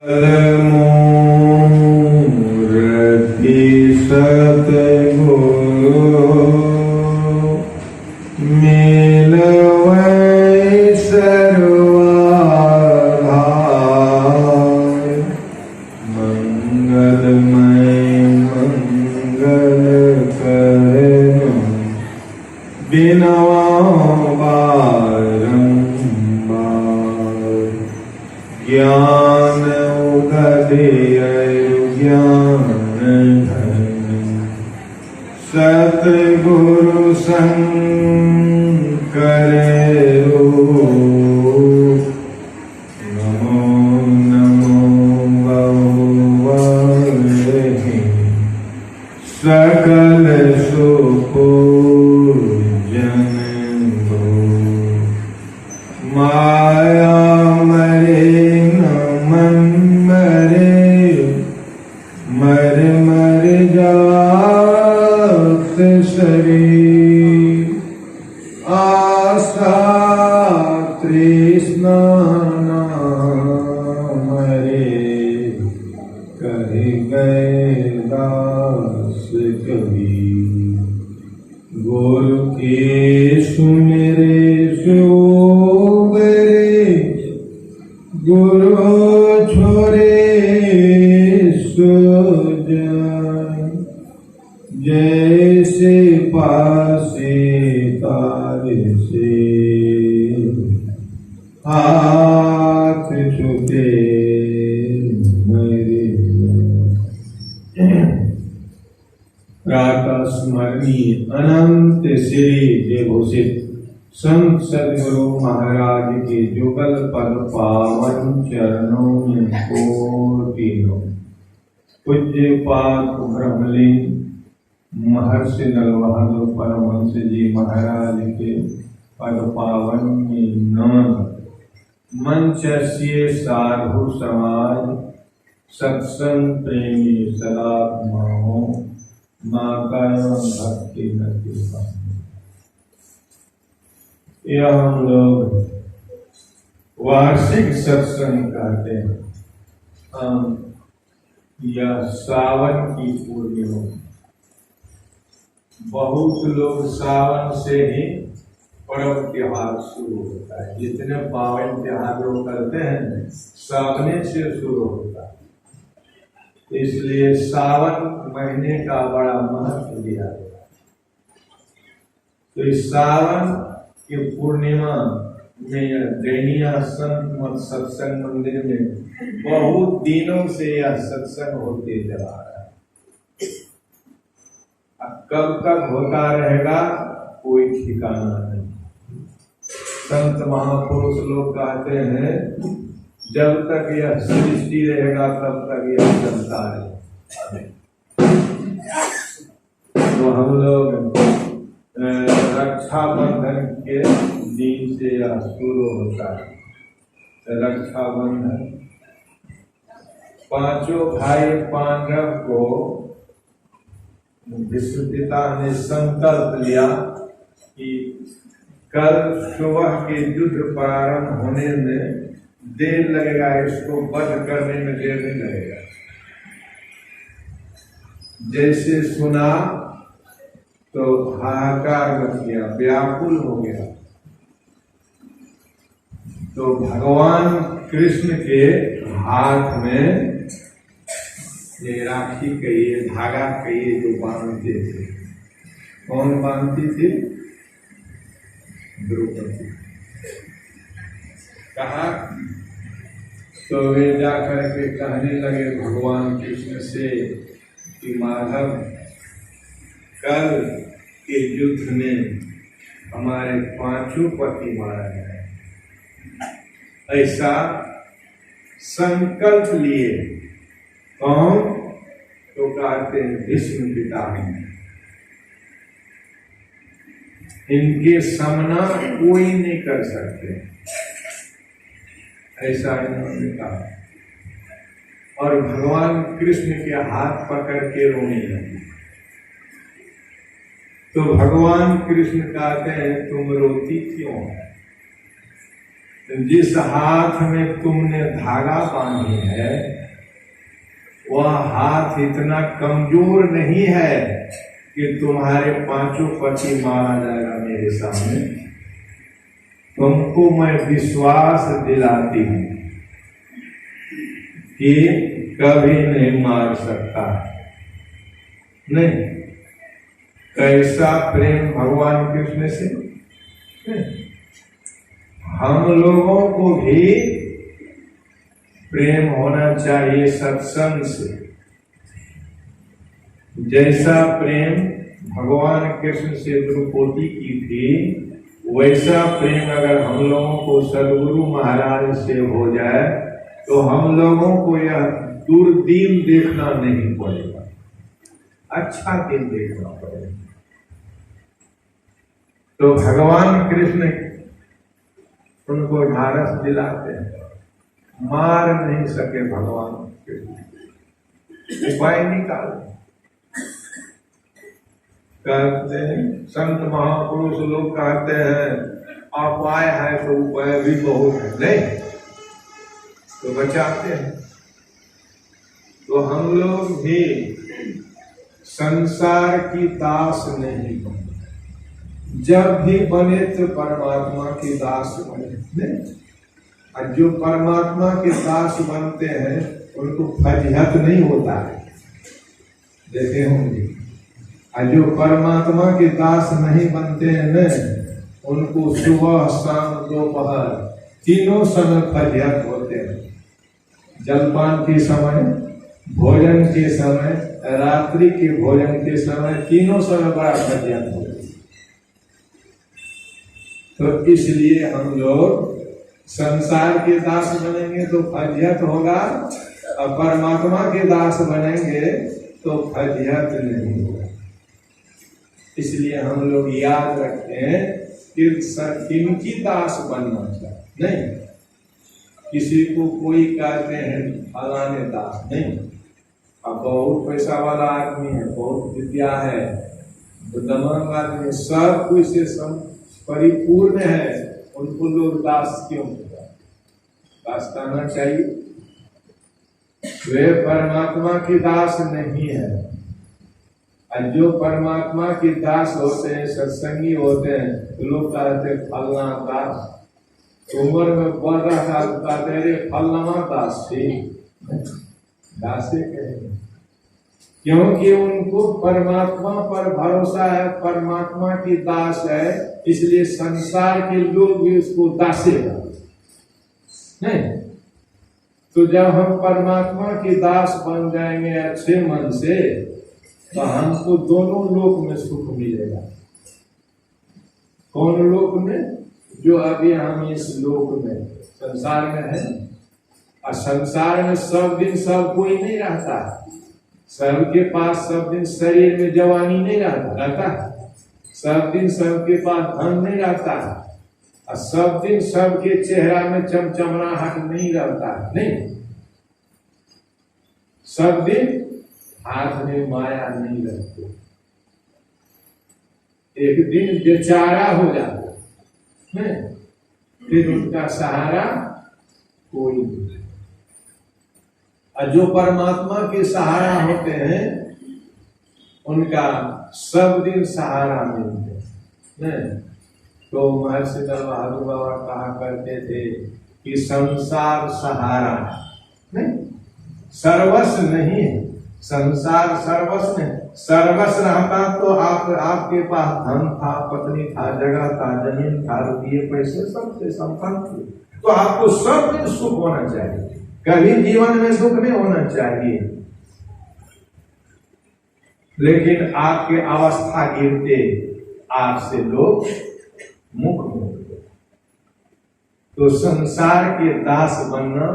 मूर्ति सतगुरु मिलवै सर्वाधार मंगलमय मंगल करो बिनवा बारंबार ज्ञान ज्ञान धन सतगुरु शंकर नमो नमो भगवते सकल सुपूजन माया मरे मर मर जात शरीर आस्था तृष्णा मरे कह गए दास कबीर गुरु के सुमेरे सुबरे गुरु छोरे जैसे पासे तारे से हाथ छुटे मेरे प्रातः स्मरणीय अनंत श्री देवभूषित संत सदगुरु महाराज के जुगल पद पावन चरणों में कोटि पूज्य पाद ब्रह्मलिंग महर्षि नरबहादुर परमहंस जी महाराज के पद पावन में नमन मंचस्य साधु समाज सत्संग प्रेमी सदात्माओं माता भक्ति नति यह हम लोग वार्षिक सत्संग कहते हैं। हम यह सावन की पूर्णिमा, बहुत लोग सावन से ही पर्व त्योहार शुरू होता है। जितने पावन त्योहार लोग करते हैं सावने से शुरू होता है, इसलिए सावन महीने का बड़ा महत्व दिया गया। तो इस सावन की पूर्णिमा में दैनिया संत मत सत्संग मंदिर में बहुत दिनों से यह सत्संग होते चला रहा है। कब तक होता रहेगा कोई ठिकाना नहीं। संत महापुरुष लोग कहते हैं जब तक यह सृष्टि रहेगा तब तक यह चलता रहेगा। तो हम लोग रक्षाबंधन के दिन से यह शुरू होता है। रक्षाबंधन पांचों भाई पांडव को विष्णु पिता ने संकल्प लिया कि कल सुबह के युद्ध प्रारंभ होने में देर लगेगा, इसको वध करने में देर नहीं लगेगा। जैसे सुना तो हाहाकार मच गया, व्याकुल हो गया। तो भगवान कृष्ण के हाथ में ये राखी कहिए, धागा कहिए, जो बांधते थे। कौन बांधती थी? द्रौपदी। कहा तो वे जाकर के कहने लगे भगवान कृष्ण से कि माधव, कल के युद्ध में हमारे पांचों पति मारा गए, ऐसा संकल्प लिए। कौन? तो कहते हैं भीष्म पितामह। इनके सामना कोई नहीं कर सकते, ऐसा इन्होंने कहा। और भगवान कृष्ण के हाथ पकड़ के रोने लगे। तो भगवान कृष्ण कहते हैं तुम रोती क्यों? जिस हाथ में तुमने धागा बांधी है वह हाथ इतना कमजोर नहीं है कि तुम्हारे पांचों पति मारा जाएगा मेरे सामने। तुमको मैं विश्वास दिलाती हूं कि कभी नहीं मार सकता। नहीं, कैसा प्रेम भगवान कृष्ण से। हम लोगों को भी प्रेम होना चाहिए सत्संग से। जैसा प्रेम भगवान कृष्ण से द्रौपदी की थी, वैसा प्रेम अगर हम लोगों को सदगुरु महाराज से हो जाए तो हम लोगों को यह दुर्दीन देखना नहीं पड़ेगा, अच्छा दिन देखना पड़ेगा। तो भगवान कृष्ण उनको ढारस दिलाते हैं, मार नहीं सके भगवान कृष्ण, उपाय निकाल कहते हैं। संत महापुरुष लोग कहते हैं अपाय है तो उपाय भी बहुत है, नहीं तो बचाते हैं। तो हम लोग भी संसार की दास नहीं बने, जब भी बने तो परमात्मा की दास बने। और जो परमात्मा के दास बनते हैं उनको फजीहत नहीं होता है, देखे होंगे। और जो परमात्मा के दास नहीं बनते हैं न, उनको सुबह शाम दोपहर तीनों समय फजीहत होते हैं। जलपान के समय, भोजन के समय, रात्रि के भोजन के समय, तीनों समय बड़ा फजीहत होता है। तो इसलिए हम लोग संसार के दास बनेंगे तो फजीहत होगा, और परमात्मा के दास बनेंगे तो फजीहत नहीं होगा। इसलिए हम लोग याद रखें कि किनकी दास बनना चाहिए। नहीं, किसी को कोई कहते हैं फलाने दास नहीं। अब बहुत पैसा वाला आदमी है, बहुत विद्या है, बुद्धिमान आदमी, सब कुछ से परिपूर्ण है, उनको लोग दास क्यों कहते? दास कहना चाहिए। वे परमात्मा की दास नहीं है। और जो परमात्मा के दास होते हैं, सत्संगी होते हैं, तो लोग कहते हैं फलना दास। उम्र में 12 साल कहते रे फलना दास थी, दासे कहेंगे, क्योंकि उनको परमात्मा पर भरोसा है, परमात्मा की दास है, इसलिए संसार के लोग भी उसको दासेगा नहीं। तो जब हम परमात्मा के दास बन जाएंगे अच्छे मन से, तो हमको दोनों लोक में सुख मिलेगा। कौन लोक में? जो अभी हम इस लोक में संसार में है। और संसार में सब दिन सब कोई नहीं रहता, सबके पास सब दिन शरीर में जवानी नहीं रहता, सब दिन सबके पास धन नहीं रहता, और सब दिन सबके चेहरा में चमचमाहट नहीं रहता। नहीं, सब दिन हाथ में माया नहीं रहती, एक दिन बेचारा हो जाता है, फिर उनका सहारा कोई नहीं। और जो परमात्मा के सहारा होते हैं उनका सब दिन सहारा मिलते हैं। तो महर्षि बहादुर बाबा कहा करते थे कि संसार सहारा नहीं, सर्वस्व नहीं है। संसार सर्वस्व नहीं, सर्वस्व रहता तो आपके पास धन था, पत्नी था, जगह था, जमीन था, रुपये पैसे सब थे, संपन्न थे, तो आपको सब दिन सुख होना चाहिए, कभी जीवन में दुख नहीं होना चाहिए। लेकिन आपके अवस्था गिरते आपसे लोग मुख मोड़ते। तो संसार के दास बनना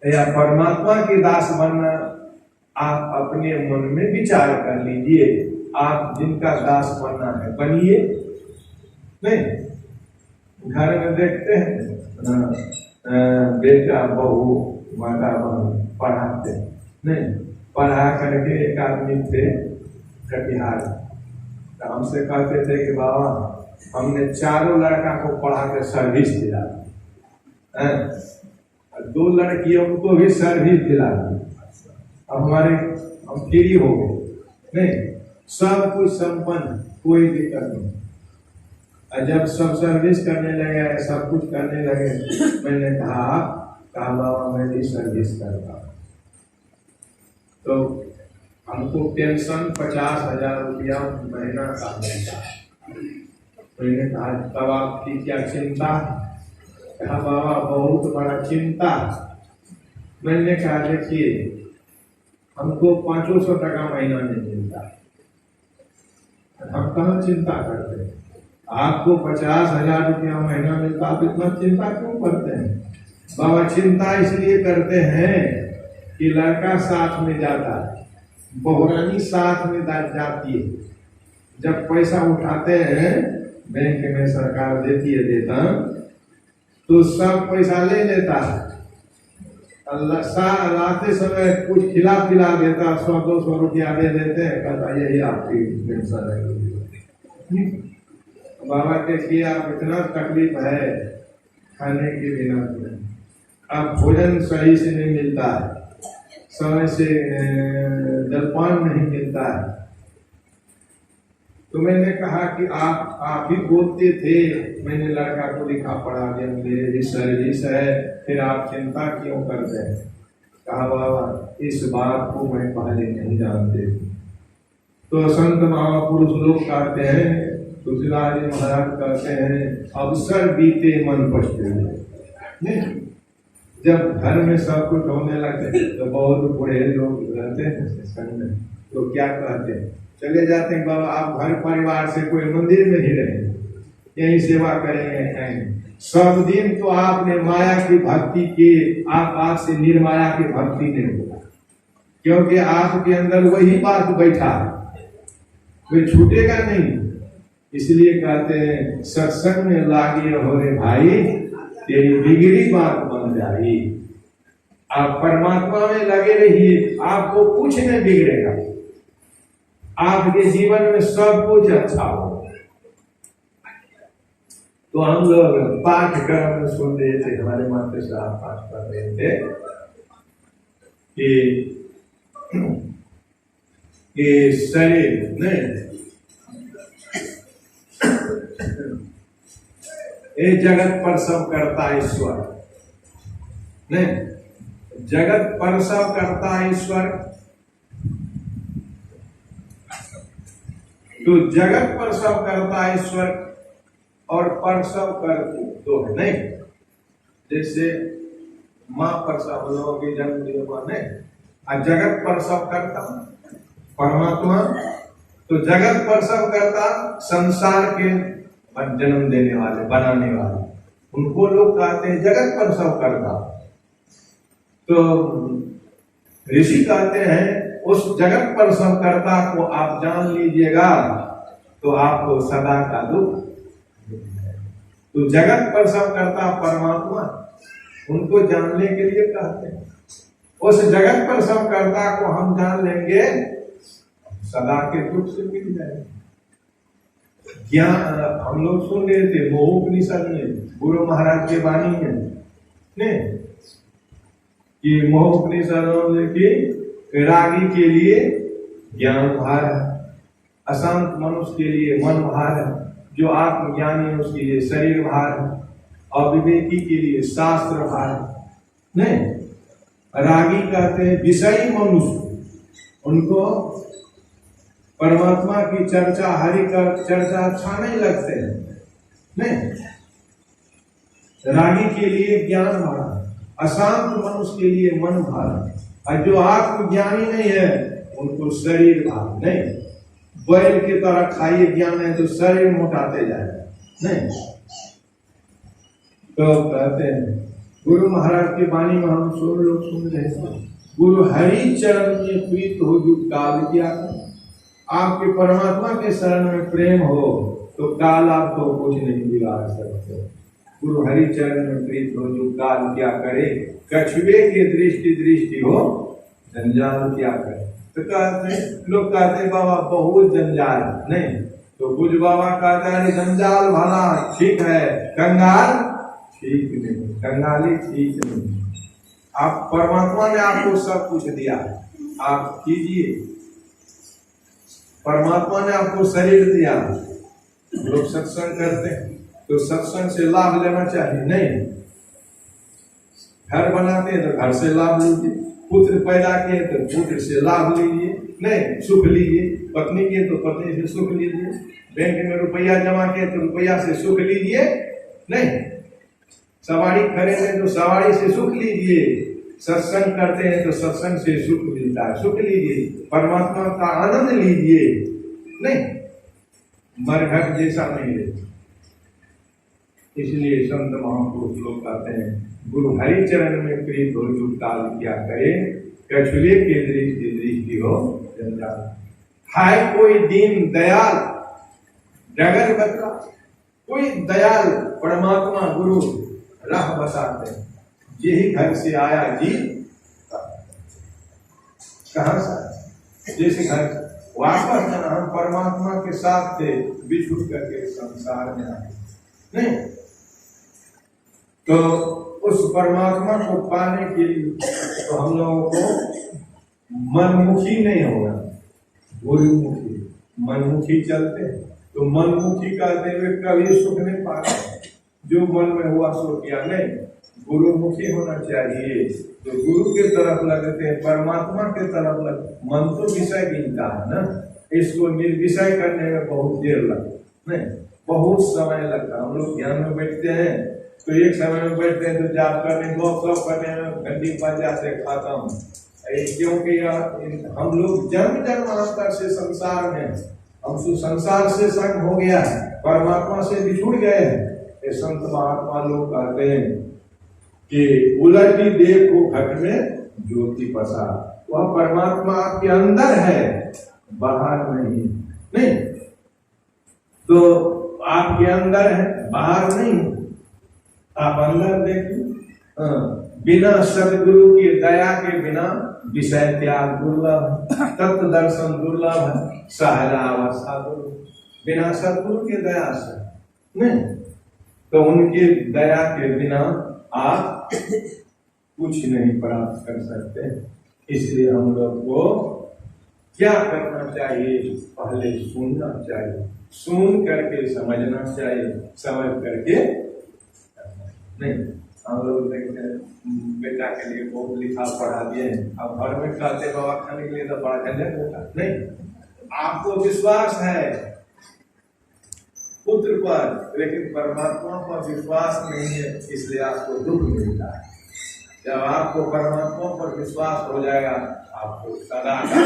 या परमात्मा के दास बनना, आप अपने मन में विचार कर लीजिए। आप जिनका दास बनना है बनिए। नहीं, घर में देखते हैं बेटा बहू माता बहन पढ़ाते हैं, नहीं पढ़ा करके एक आदमी थे कटिहार, तो हमसे कहते थे कि बाबा हमने चारों लड़का को पढ़ा के सर्विस दिला, 2 लड़कियों को भी सर्विस दिला दी। अब हम फ्री हो गए, नहीं सब कुछ संपन्न, कोई दिक्कत नहीं। और जब सब सर्विस करने लगे, सब कुछ करने लगे, मैंने कहा बाबा मैं भी सर्विस करता। तो हमको पेंशन 50,000 रुपया महीना का मिलता है। मैंने कहा तब आपकी क्या चिंता? कहा बाबा बहुत बड़ा चिंता। मैंने कहा देखिए हमको 500 टका महीना नहीं मिलता, हम कहाँ चिंता करते हैं? आपको 50,000 रुपया महीना मिलता, आप इतना चिंता क्यों करते हैं? बाबा चिंता इसलिए करते हैं कि लड़का साथ में जाता है, बहुरानी साथ में जाती है। जब पैसा उठाते हैं बैंक में, सरकार देती है देता, तो सब पैसा ले लेता है। अल्लाह लाते समय कुछ खिला पिला देता, 100-200 रुपया दे देते हैं, कहता यही आपकी पेंशन है। बाबा देखिए आप इतना तकलीफ है खाने के बिना, अब भोजन सही से नहीं मिलता है, समय से जलपान नहीं मिलता है। तो मैंने कहा कि आप ही बोलते थे, मैंने लड़का को लिखा पढ़ा दिया, मेरी सर्विस है, फिर आप चिंता क्यों करते हैं? कहा बाबा इस बात को मैं पहले नहीं जानते। तो संत महापुरुष लोग कहते हैं, तुलसीदास जी महाराज कहते हैं, अवसर बीते मन पछते। जब घर में सब कुछ होने लगते तो बहुत बूढ़े लोग रहते हैं संग में, तो क्या कहते हैं, चले जाते हैं बाबा आप घर परिवार से कोई मंदिर में ही रहे, यही सेवा करेंगे खाएंगे। सब दिन तो आपने माया की भक्ति की, आप से निर्माया की भक्ति नहीं होगा, क्योंकि आपके अंदर वही बात बैठा है, कोई छूटेगा नहीं। इसलिए कहते हैं सत्संग में लागी रहो रे भाई, तेरी बिगड़ी बात बन जाएगी। आप परमात्मा में लगे रहिए, आपको कुछ नहीं बिगड़ेगा, आपके जीवन में सब कुछ अच्छा हो। तो हम लोग पाठक्रम में सुन रहे थे, हमारे माता साहब पाठ कर रहे थे कि शरीर नहीं ये जगत पर सब करता ईश्वर, नहीं जगत पर सब करता ईश्वर। तो जगत पर सब करता ईश्वर और पर सब कर दो है, नहीं जैसे माँ पर सब लोगों की जन्म दिए माँ नहीं, और जगत पर सब करता परमात्मा। तो जगत पर सब करता संसार के जन्म देने वाले बनाने वाले, उनको लोग कहते हैं जगत पर सब करता। तो ऋषि कहते हैं उस जगत पर सब करता को आप जान लीजिएगा तो आपको सदा का दुख। तो जगत पर सब करता परमात्मा, उनको जानने के लिए कहते हैं। उस जगत पर सब करता को हम जान लेंगे, सदा के दुख से मिल जाएंगे। ज्ञान हम लोग सुन रहे थे मोहोपनिषद में, गुरु महाराज के वाणी में नहीं कि मोहोपनिषद की रागी के लिए ज्ञान भार है, अशांत मनुष्य के लिए मन भार है, जो आत्मज्ञानी है उसके लिए शरीर भार है, और विवेकी के लिए शास्त्र भार है। नहीं रागी कहते हैं विषयी मनुष्य, उनको परमात्मा की चर्चा, हरि का चर्चा अच्छा नहीं लगते हैं। नहीं रागी के लिए ज्ञान भार, अशांत मनुष्य के लिए मन भार, और जो आत्मज्ञानी नहीं है उनको शरीर भार। नहीं बैल की तरह खाइए ज्ञान है तो शरीर मोटाते जाएगा। नहीं तो कहते हैं गुरु महाराज की वाणी में हम सब लोग सुन रहे थे, गुरु हरि चरण में प्रीत हो जो काल किया। आपके परमात्मा के शरण में प्रेम हो तो काल आपको कुछ नहीं बिगाड़ सकते। गुरु हरि चरण में प्रीत हो जो काल क्या करे, कछुए की दृष्टि हो जंजाल क्या करे। तो कहते लोग कहते बाबा बहुत जंजाल नहीं, तो कुछ बाबा कहता है जंजाल भला ठीक है, कंगाल ठीक नहीं, कंगाली ठीक नहीं। आप परमात्मा ने आपको सब कुछ दिया, आप कीजिए। परमात्मा ने आपको शरीर दिया, लोग सत्संग करते हैं तो सत्संग से लाभ लेना चाहिए, नहीं। घर बनाते हैं तो घर से लाभ लीजिए, पुत्र पैदा किए तो पुत्र से लाभ लीजिए, नहीं सुख लीजिए। पत्नी किए तो पत्नी से सुख लीजिए, बैंक में रुपया जमा किए तो रुपया से सुख लीजिए, नहीं। सवारी खरीदे तो सवारी से सुख लीजिए, सत्संग करते हैं तो सत्संग से सुख मिलता है, सुख लीजिए, परमात्मा का आनंद लीजिए, नहीं मरघट जैसा नहीं है। इसलिए संत महापुरुष लोग कहते हैं, गुरु हरि चरण में प्रीत हो जो काल क्या करे, कछुए के दृष्टि दृष्टि हो जंजाल। हाय कोई दीन दयाल जगत बतला, कोई दयाल परमात्मा गुरु राह बताते हैं। यही घर से आया जी, कहां से? जैसे घर वापस जाना, हम परमात्मा के साथ थे, बिछुड़ करके संसार में आए, नहीं। तो उस परमात्मा को पाने के लिए तो हम लोगों को मनमुखी नहीं होगा, गुरुमुखी। मनमुखी चलते तो मनमुखी कहते हुए कभी सुख नहीं पाते, जो मन में हुआ सो किया, नहीं। गुरुमुखी होना चाहिए, तो गुरु के तरफ लगते हैं, परमात्मा के तरफ लग। मन तो विषय गिनता है ना, इसको निर्विषय करने में बहुत देर लगता, नहीं बहुत समय लगता। हम लोग ध्यान में बैठते हैं तो एक समय में बैठते हैं तो जाप करने गप करने में घंटी 50 से खत्म। क्योंकि हम लोग जन्म जन्मांतर से संसार में, हम संसार से संग हो गया है, परमात्मा से बिछुड़ गए हैं। ये संत महात्मा लोग कहते हैं कि उलटी देखो घट में ज्योति पसा, वह परमात्मा आपके अंदर है, बाहर नहीं। तो आपके अंदर है, बाहर नहीं। आप अंदर देखिए, बिना सदगुरु की दया के बिना विषय त्याग दुर्लभ, तत्व दर्शन दुर्लभ, सहजा अवस्था दुर्लभ। बिना सदगुरु की दया से नहीं, तो उनकी दया के बिना आप कुछ नहीं प्राप्त कर सकते। इसलिए हम लोग को क्या करना चाहिए? पहले सुनना चाहिए, सुन करके समझना चाहिए, समझ करके नहीं। हम लोग देखते हैं बेटा के लिए बहुत लिखा पढ़ा दिए, अब घर में खाते बाबा खाने के लिए तो बड़ा झंझट होता नहीं। आपको विश्वास है पुत्र पर, लेकिन परमात्मा पर विश्वास नहीं है, इसलिए आपको दुख मिलता है। जब आपको परमात्मा पर विश्वास हो जाएगा, आपको सदा का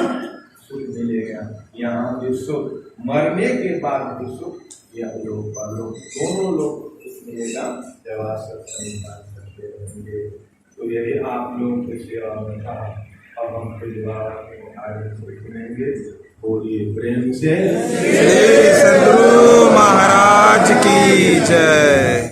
सुख मिलेगा। यहाँ भी सुख, मरने के बाद भी सुख, यह लोग परलोक दोनों लोग मिलेगा जब आप सत्संग करते रहेंगे। तो यही आप लोगों की सेवा में था। अब हम परिवार में आगे सुनेंगे, बोलिए प्रेम से। सद्गुरु महाराज की जय।